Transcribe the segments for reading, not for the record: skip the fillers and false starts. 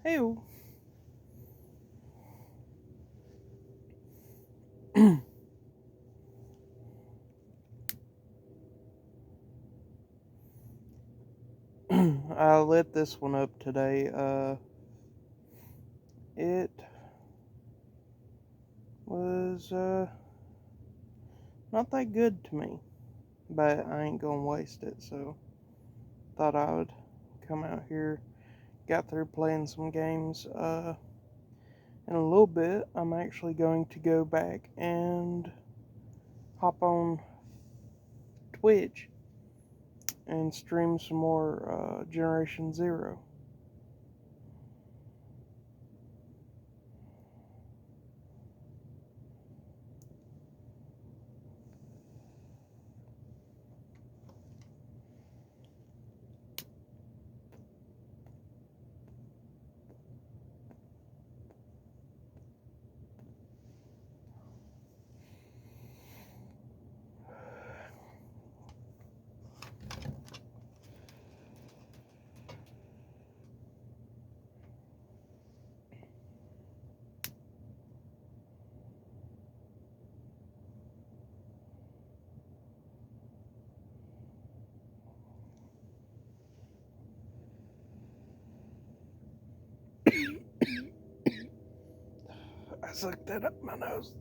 Ew. I lit this one up today. It was not that good to me, but I ain't gonna waste it. So thought I would come out here. Got through playing some games. In a little bit, I'm actually going to go back and hop on Twitch and stream some more Generation Zero. I sucked that up my nose.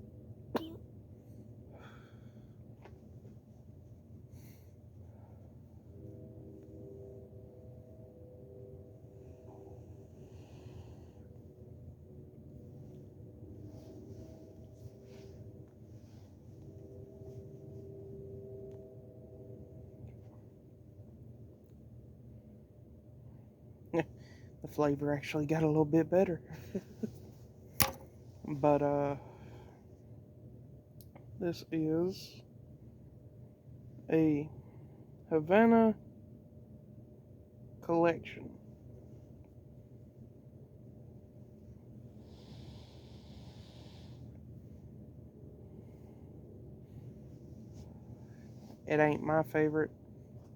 The flavor actually got a little bit better. But this is a Havana collection. It ain't my favorite,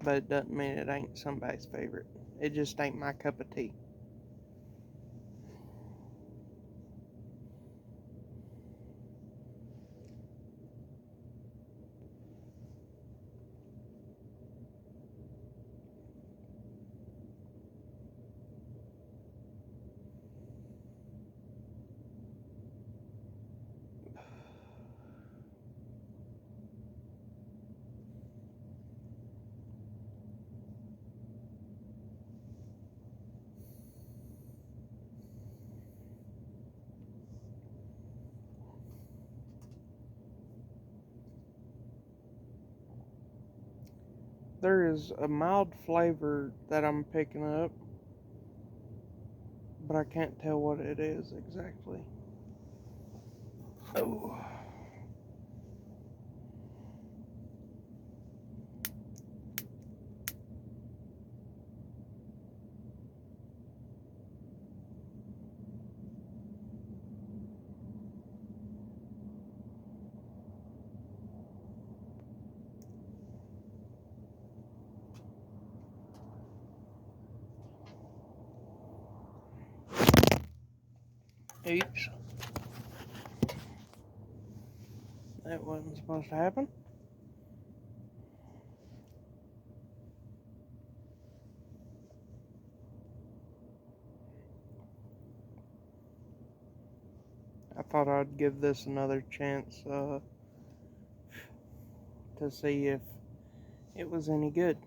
but it doesn't mean it ain't somebody's favorite. It just ain't my cup of tea. There is a mild flavor that I'm picking up, but I can't tell what it is exactly. Oh. Oops. That wasn't supposed to happen. I thought I'd give this another chance to see if it was any good.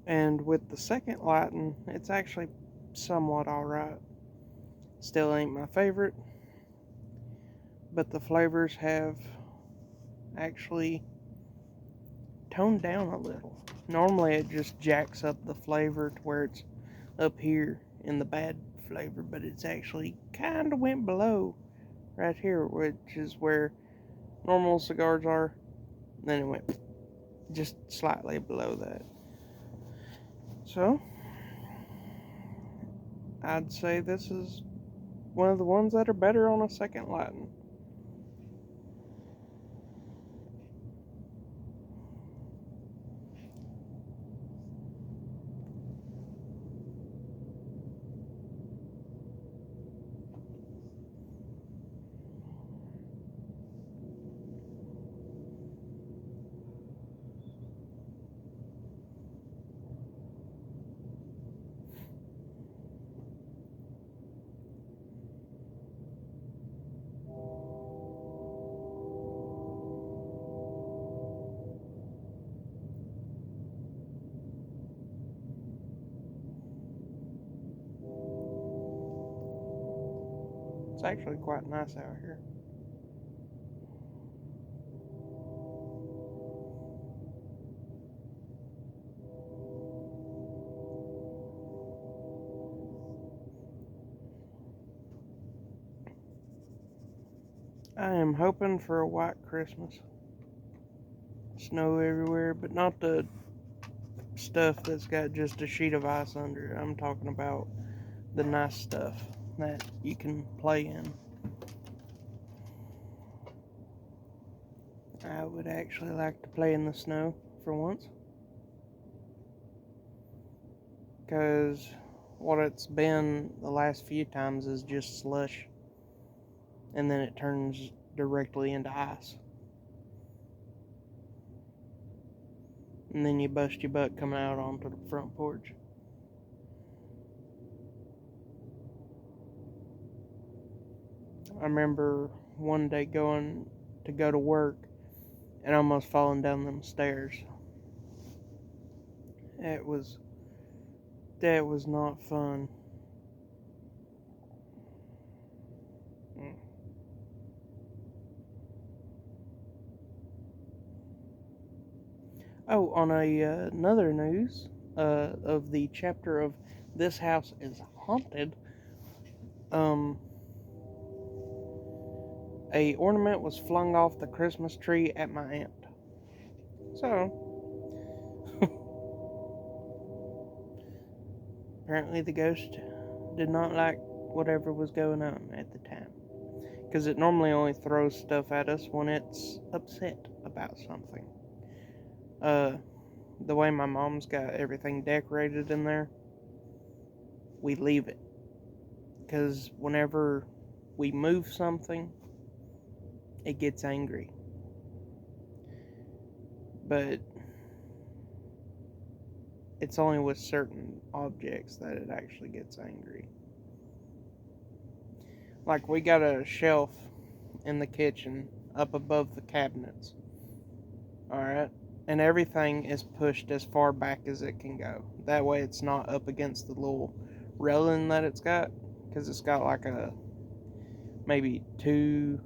And with the second Latin, it's actually somewhat alright. Still ain't my favorite, but the flavors have actually toned down a little. Normally it just jacks up the flavor to where it's up here in the bad flavor, but it's actually kind of went below right here, which is where normal cigars are. Then it went just slightly below that. So, I'd say this is one of the ones that are better on a second Latin. It's actually quite nice out here. I am hoping for a white Christmas. Snow everywhere, but not the stuff that's got just a sheet of ice under it. I'm talking about the nice stuff that you can play in. I would actually like to play in the snow for once. Because what it's been the last few times is just slush. And then it turns directly into ice. And then you bust your butt coming out onto the front porch. I remember one day going to go to work and almost falling down them stairs. That was not fun. Oh, on another news of the chapter of This House is Haunted, a ornament was flung off the Christmas tree at my aunt. So, apparently the ghost did not like whatever was going on at the time. Because it normally only throws stuff at us when it's upset about something. The way my mom's got everything decorated in there, we leave it. Because whenever we move something, it gets angry. But it's only with certain objects that it actually gets angry. Like, we got a shelf in the kitchen up above the cabinets. Alright? And everything is pushed as far back as it can go. That way it's not up against the little railing that it's got. Because it's got like a maybe 2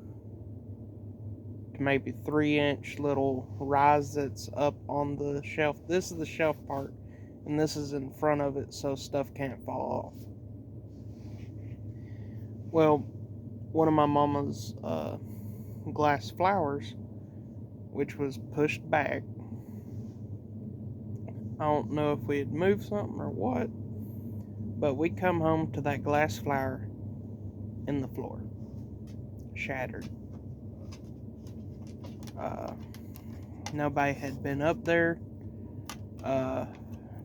to maybe 3 inch little rise that's up on the shelf. This is the shelf part. And this is in front of it so stuff can't fall off. Well, one of my mama's glass flowers, which was pushed back, I don't know if we had moved something or what, but we come home to that glass flower in the floor, shattered. Nobody had been up there,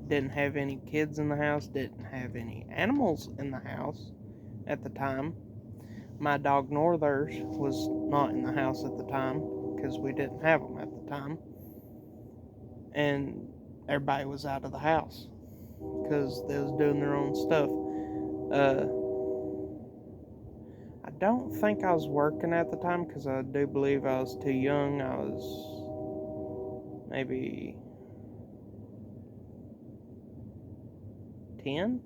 didn't have any kids in the house, didn't have any animals in the house at the time. My dog Northers was not in the house at the time because we didn't have them at the time. And everybody was out of the house because they was doing their own stuff. I don't think I was working at the time because I do believe I was too young. I was maybe 10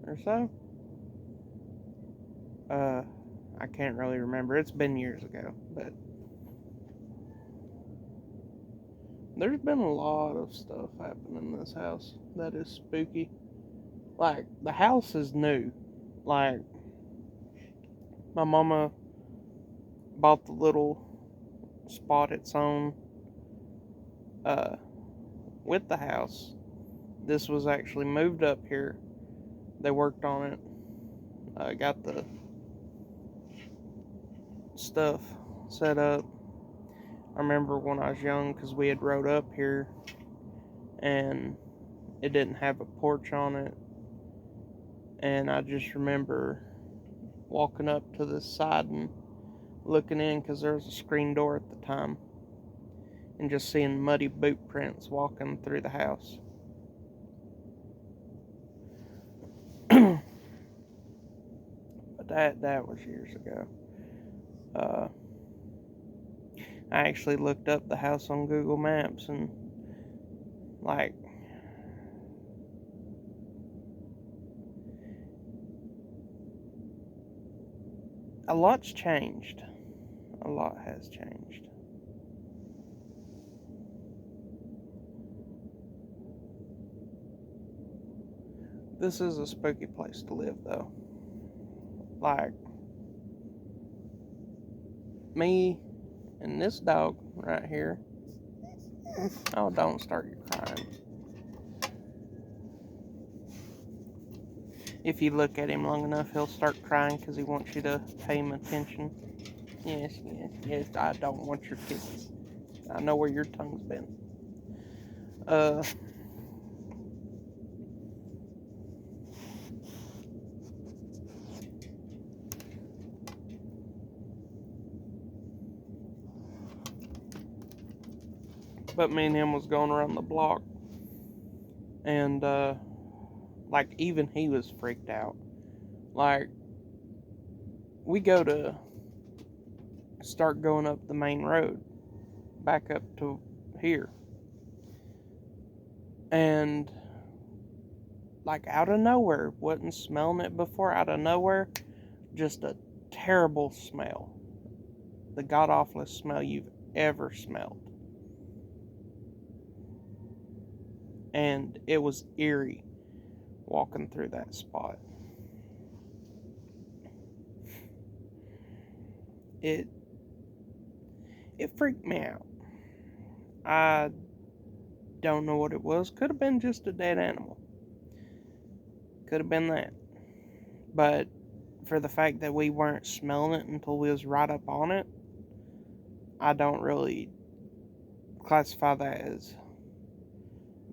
or so. I can't really remember. It's been years ago, but there's been a lot of stuff happening in this house that is spooky. Like, the house is new. Like, my mama bought the little spot it's on with the house. This was actually moved up here. They worked on it. Got the stuff set up. I remember when I was young because we had rode up here and it didn't have a porch on it. And I just remember walking up to this side and looking in because there was a screen door at the time and just seeing muddy boot prints walking through the house. But that was years ago. I actually looked up the house on Google Maps and like a lot's changed. A lot has changed. This is a spooky place to live, though. Like, me and this dog right here. Oh, don't start your crying. If you look at him long enough, he'll start crying because he wants you to pay him attention. Yes, yes, yes, I don't want your kisses. I know where your tongue's been. But me and him was going around the block, and like even he was freaked out. Like, we go to start going up the main road back up to here, and like out of nowhere, wasn't smelling it before, out of nowhere, just a terrible smell, the god awfulest smell you've ever smelled. And it was eerie walking through that spot. It freaked me out. I don't know what it was. Could have been just a dead animal. Could have been that. But for the fact that we weren't smelling it until we was right up on it, I don't really classify that as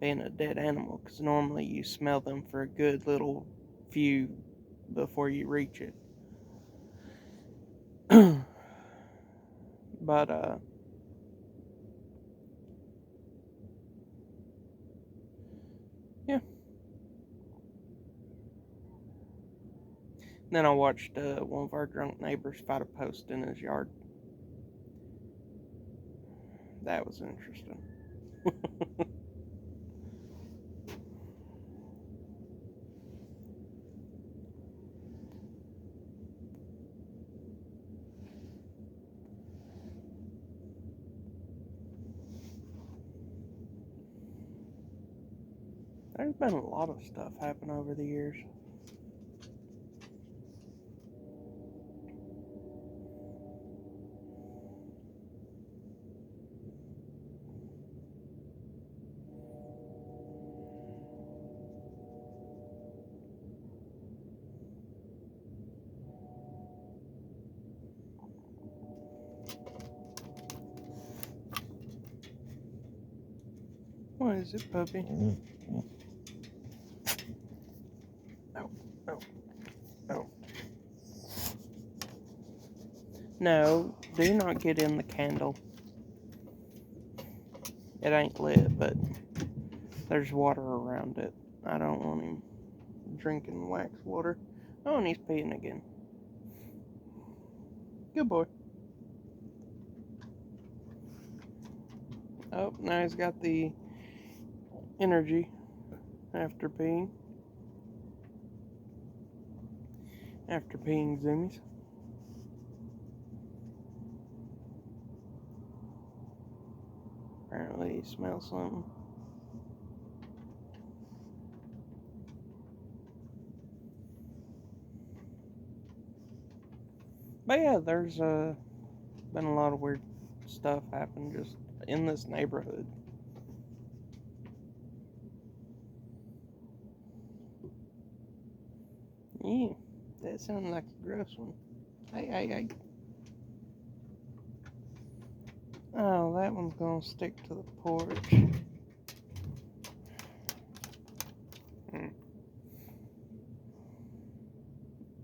being a dead animal, because normally you smell them for a good little few before you reach it. But yeah. Then I watched one of our drunk neighbors fight a post in his yard. That was interesting. There's been a lot of stuff happen over the years. What is it, puppy? Oh, oh, oh. No, do not get in the candle. It ain't lit, but there's water around it. I don't want him drinking wax water. Oh, and he's peeing again. Good boy. Oh, now he's got the energy after peeing. After peeing zoomies. Apparently he smells something. But yeah, there's been a lot of weird stuff happen just in this neighborhood. Yeah, that sounded like a gross one. Hey. Oh, that one's gonna stick to the porch.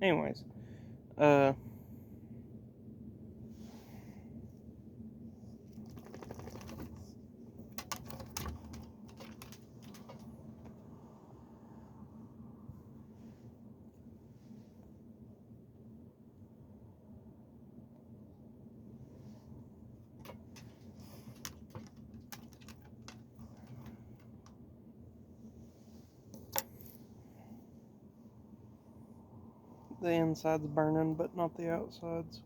Anyways, The inside's burning, but not the outsides.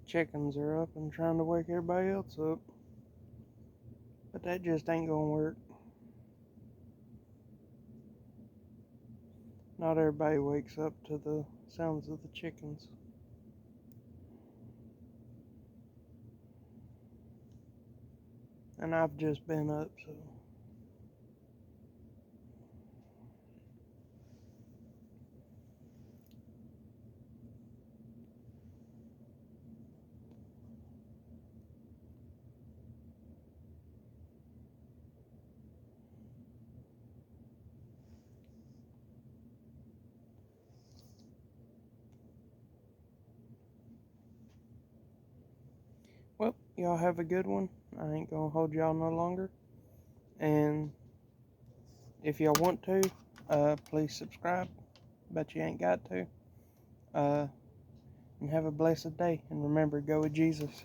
Chickens are up and trying to wake everybody else up. But that just ain't gonna work. Not everybody wakes up to the sounds of the chickens. And I've just been up, so. Well, y'all have a good one. I ain't gonna hold y'all no longer. And if y'all want to, please subscribe. But you ain't got to. And have a blessed day. And remember, go with Jesus.